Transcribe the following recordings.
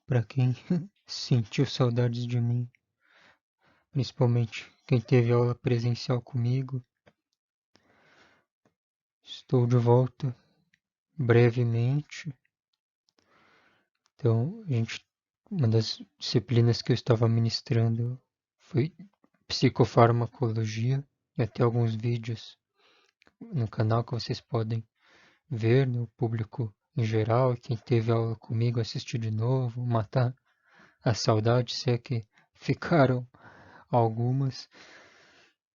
para quem sentiu saudades de mim, principalmente quem teve aula presencial comigo. Estou de volta brevemente. Então, uma das disciplinas que eu estava ministrando foi psicofarmacologia, e até alguns vídeos no canal que vocês podem ver, no público em geral, e quem teve aula comigo assistir de novo, matar a saudade, se é que ficaram algumas.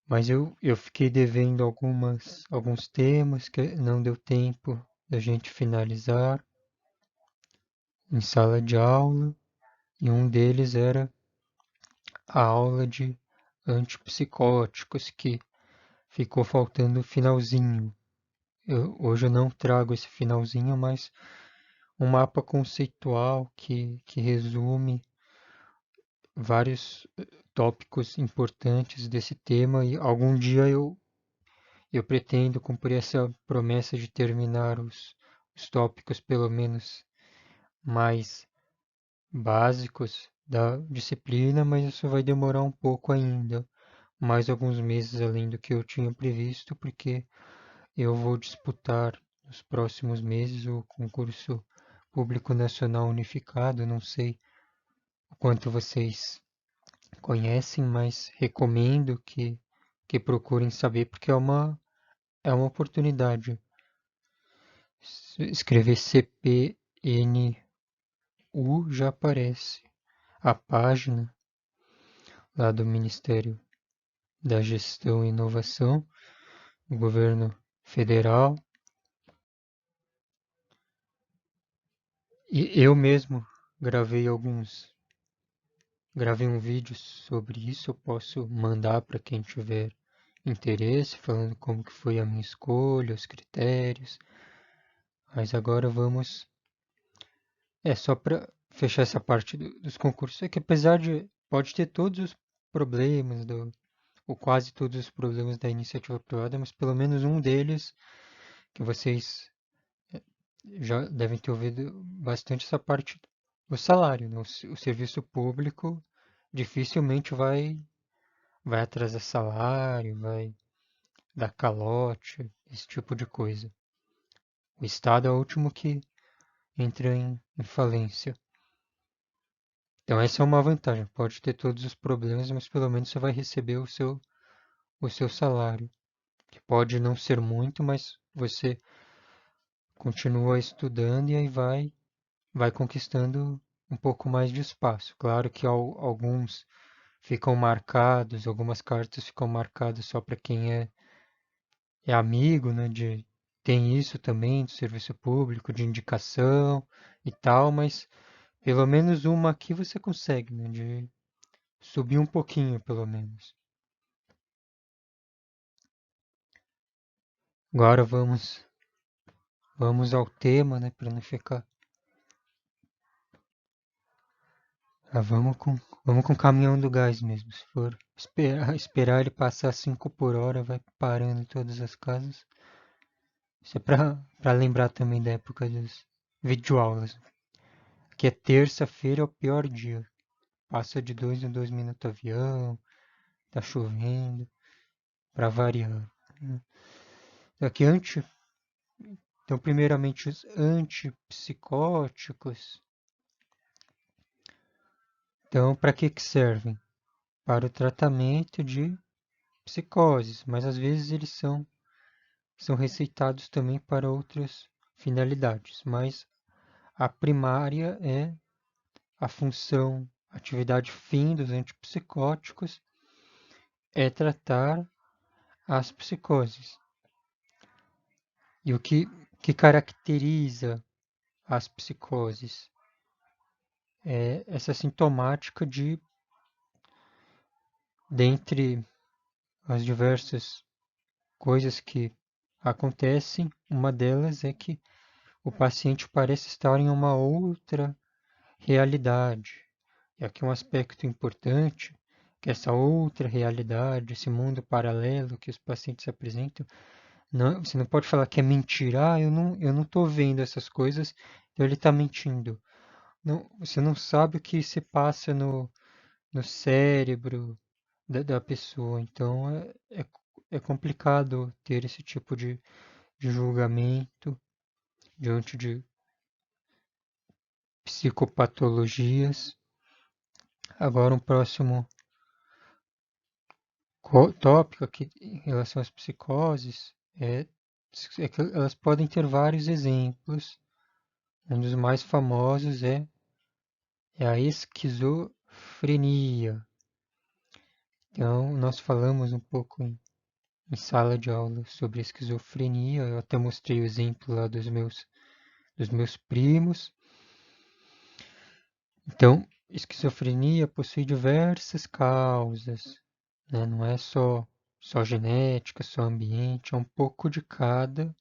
Mas eu fiquei devendo alguns temas que não deu tempo da gente finalizar em sala de aula, e um deles era a aula de antipsicóticos, que ficou faltando o finalzinho. Hoje eu não trago esse finalzinho, mas um mapa conceitual que resume vários tópicos importantes desse tema, e algum dia eu pretendo cumprir essa promessa de terminar os tópicos pelo menos mais básicos da disciplina, mas isso vai demorar um pouco ainda, mais alguns meses além do que eu tinha previsto, porque eu vou disputar nos próximos meses o concurso público nacional unificado. Não sei o quanto vocês conhecem, mas recomendo que procurem saber, porque é uma oportunidade. Escrever CPNU já aparece a página lá do Ministério da Gestão e Inovação, do governo federal. E eu mesmo gravei gravei um vídeo sobre isso, eu posso mandar para quem tiver interesse, falando como que foi a minha escolha, os critérios. Mas agora vamos, só para fechar essa parte dos concursos, é que apesar de pode ter todos os problemas ou quase todos os problemas da iniciativa privada, mas pelo menos um deles que vocês já devem ter ouvido bastante, essa parte do salário, né? O serviço público dificilmente vai atrasar salário, vai dar calote, esse tipo de coisa. O Estado é o último que entra em falência. Então essa é uma vantagem. Pode ter todos os problemas, mas pelo menos você vai receber o seu salário, que pode não ser muito, mas você continua estudando e aí vai conquistando um pouco mais de espaço. Claro que alguns ficam marcados, algumas cartas ficam marcadas só para quem é amigo, né, tem isso também do serviço público, de indicação e tal, mas pelo menos uma aqui você consegue, né, de subir um pouquinho, pelo menos. Agora vamos ao tema, né, para não ficar. Vamos com o caminhão do gás mesmo. Se for esperar ele passar 5 por hora, vai parando em todas as casas. Isso é para lembrar também da época das videoaulas. Que é terça-feira é o pior dia. Passa de 2 em 2 minutos avião, tá chovendo, para variar, né? Aqui então, primeiramente, os antipsicóticos. Então, para que servem? Para o tratamento de psicoses, mas às vezes eles são receitados também para outras finalidades. Mas a primária é a função, a atividade fim dos antipsicóticos é tratar as psicoses. E o que caracteriza as psicoses é essa sintomática dentre as diversas coisas que acontecem, uma delas é que o paciente parece estar em uma outra realidade. E aqui um aspecto importante, que essa outra realidade, esse mundo paralelo que os pacientes apresentam, você não pode falar que é mentira, eu não estou vendo essas coisas, então ele está mentindo. você não sabe o que se passa no cérebro da pessoa, então é complicado ter esse tipo de julgamento diante de psicopatologias. Agora, um próximo tópico aqui em relação às psicoses é que elas podem ter vários exemplos. Um dos mais famosos é a esquizofrenia. Então, nós falamos um pouco em sala de aula sobre esquizofrenia. Eu até mostrei o exemplo lá dos meus primos. Então, esquizofrenia possui diversas causas, né? Não é só genética, só ambiente, é um pouco de cada,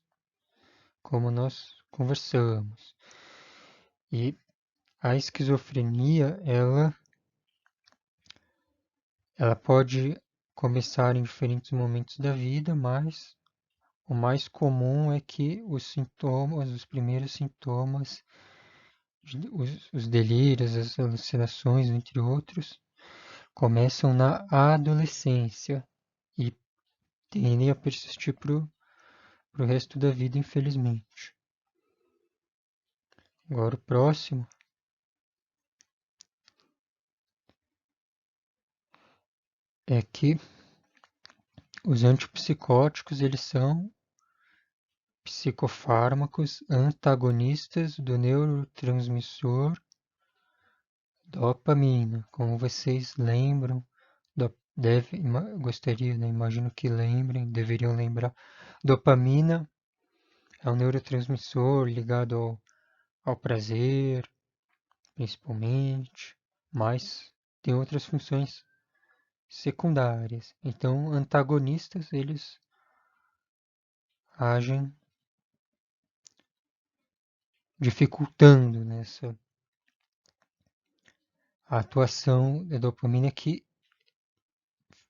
como nós conversamos. E a esquizofrenia, ela pode começar em diferentes momentos da vida, mas o mais comum é que os primeiros sintomas, os delírios, as alucinações, entre outros, começam na adolescência e tendem a persistir pro resto da vida, infelizmente. Agora o próximo é que os antipsicóticos, eles são psicofármacos antagonistas do neurotransmissor dopamina. Como vocês lembram, gostaria, né? Imagino que lembrem, deveriam lembrar. Dopamina é um neurotransmissor ligado ao prazer, principalmente, mas tem outras funções secundárias. Então, antagonistas, eles agem dificultando nessa a atuação da dopamina que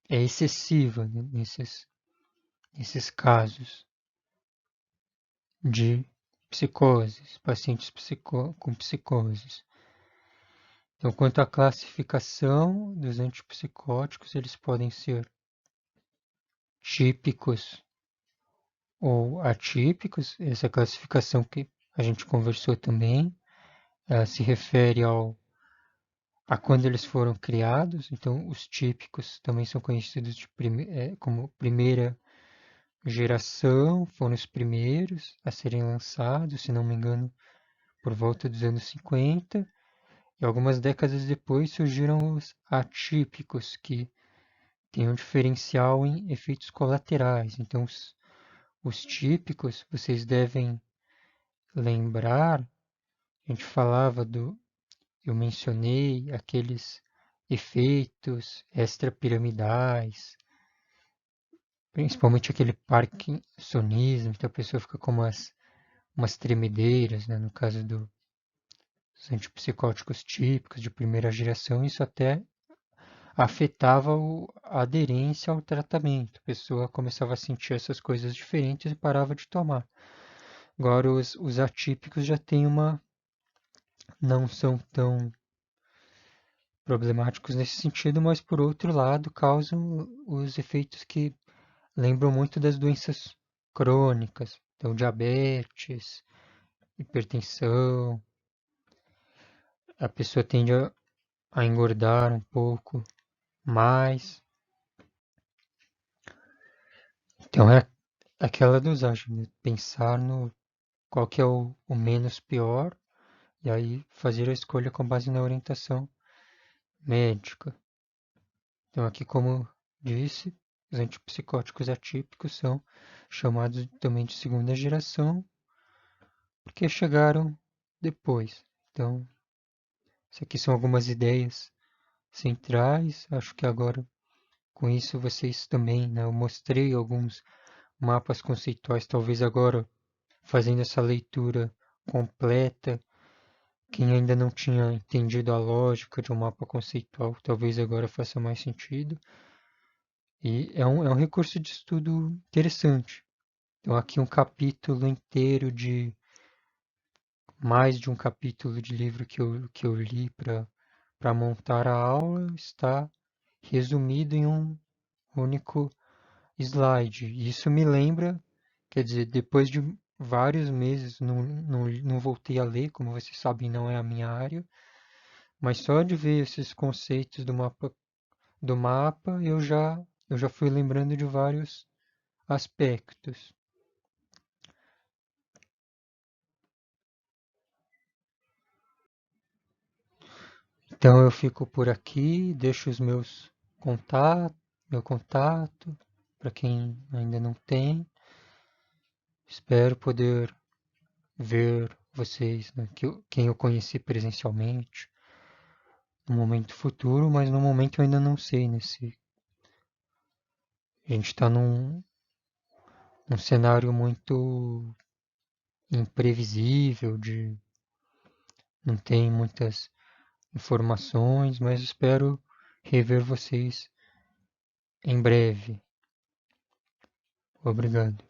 é excessiva, né, nesses casos de psicoses, pacientes com psicoses. Então, quanto à classificação dos antipsicóticos, eles podem ser típicos ou atípicos. Essa classificação que a gente conversou também, ela se refere a quando eles foram criados. Então, os típicos também são conhecidos como primeira geração, foram os primeiros a serem lançados, se não me engano, por volta dos anos 50. E algumas décadas depois surgiram os atípicos, que têm um diferencial em efeitos colaterais. Então, os típicos, vocês devem lembrar, a gente falava eu mencionei aqueles efeitos extrapiramidais, principalmente aquele parkinsonismo, então a pessoa fica com umas tremedeiras, né? No caso dos antipsicóticos típicos de primeira geração, isso até afetava a aderência ao tratamento. A pessoa começava a sentir essas coisas diferentes e parava de tomar. Agora, os atípicos já têm não são tão problemáticos nesse sentido, mas por outro lado causam os efeitos que lembram muito das doenças crônicas, então diabetes, hipertensão, a pessoa tende a engordar um pouco mais. Então é aquela dosagem, né? Pensar no qual que é o menos pior e aí fazer a escolha com base na orientação médica. Então aqui, como disse, os antipsicóticos atípicos são chamados também de segunda geração porque chegaram depois. Então, isso aqui são algumas ideias centrais. Acho que agora, com isso, vocês também, né, eu mostrei alguns mapas conceituais. Talvez agora, fazendo essa leitura completa, quem ainda não tinha entendido a lógica de um mapa conceitual, talvez agora faça mais sentido. E é um recurso de estudo interessante. Então, aqui um capítulo inteiro de mais de um capítulo de livro que eu li para montar a aula está resumido em um único slide. Isso me lembra, quer dizer, depois de vários meses não voltei a ler, como vocês sabem, não é a minha área, mas só de ver esses conceitos do mapa eu já fui lembrando de vários aspectos. Então eu fico por aqui, deixo meu contato para quem ainda não tem. Espero poder ver vocês, né, quem eu conheci presencialmente no momento futuro, mas no momento eu ainda não sei, né, se a gente está num cenário muito imprevisível, não tem muitas informações, mas espero rever vocês em breve. Obrigado.